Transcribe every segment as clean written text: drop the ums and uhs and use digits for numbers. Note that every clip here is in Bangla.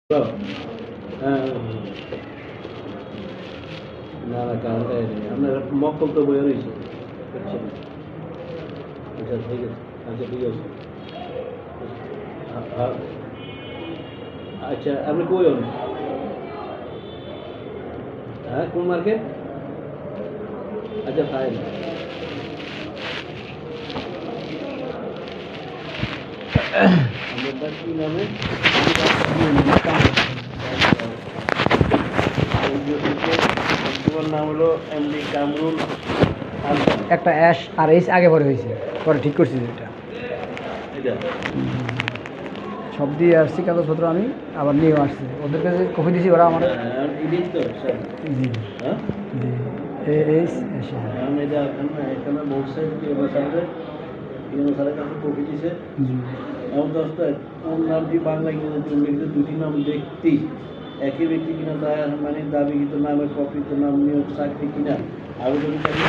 না না কারণটাই নেই আপনার মক্কল তো বইয়ে রয়েছে বুঝছেন। আচ্ছা ঠিক আছে, আচ্ছা ঠিক আছে। আচ্ছা আপনি কই হন? হ্যাঁ কোন মার্কেট? আচ্ছা ফাইন। আমারটা কি নামে? নাম হলো এমডি কামরুল হাসান। একটা অ্যাশ আর এইচ আগে পরে হয়েছে, পরে ঠিক করছি এটা এটা সব দিয়ে আসছি কাগজপত্র, আমি আবার নিয়েও আসছি, ওদের কাছে কপি দিয়েছি, ওরা আমার এডিট তো স্যার। জি হ্যাঁ জি এইচ এসে কারণ এটা এখানে বলছে ইউনো স্যারের কাছে কপি দিছে। জি এমন দশটা কোন নামটি বাংলা ইংরেজিতে উল্লেখিত দুটি নাম ব্যক্তি একই ব্যক্তি কিনা তার মানে দাবিকৃত নামের প্রকৃত নাম নিয়োগ চাকরি কিনা আবেদনকারী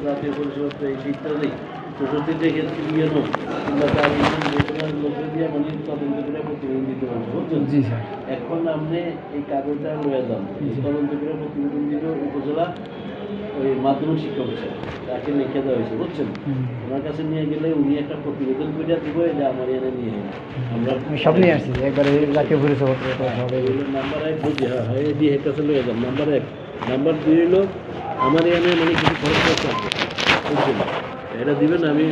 জাতীয় পরিষদ ইত্যাদি চতুর্থীতে ক্ষেত্রে ইয়েনো কিংবা তার লোকের দিয়ে মানে তদন্ত করে প্রতিবেদন দিতে পারবো বুঝছেন। জি স্যার। এখন আপনি এই কাগজটা লয়ে যান তদন্ত করে প্রতিবেদন দিল উপজেলা ওই মাধ্যমিক শিক্ষক হিসেবে তাকে লিখে দেওয়া হয়েছে বুঝছেন। ওনার কাছে নিয়ে গেলে উনি একটা প্রতিবেদন করে দিব, এটা আমার এনে নিয়ে আমরা সব নিয়ে আসছি একবারে জাতীয় পরিষদ নাম্বার 1 বুঝি। হ্যাঁ হ্যাঁ এই দিয়ে কাছে লয়ে যান নাম্বার 1। নাম্বার 2 হলো আমার এনে মানে কিছু খরচ করতে হবে বুঝছেন। এটা দিবেন আমি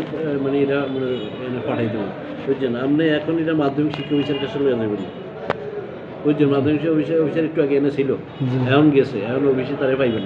মানে এটা মানে এনে পাঠাই দেবো বুঝছেন। আপনি এখন এটা মাধ্যমিক শিক্ষা অফিসের কাছে লয়ে যাবেন বুঝছেন। মাধ্যমিক শিক্ষা অফিসের একটু আগে এনে ছিল, এখন গেছে, এখন অফিসে তারা পাইবেন।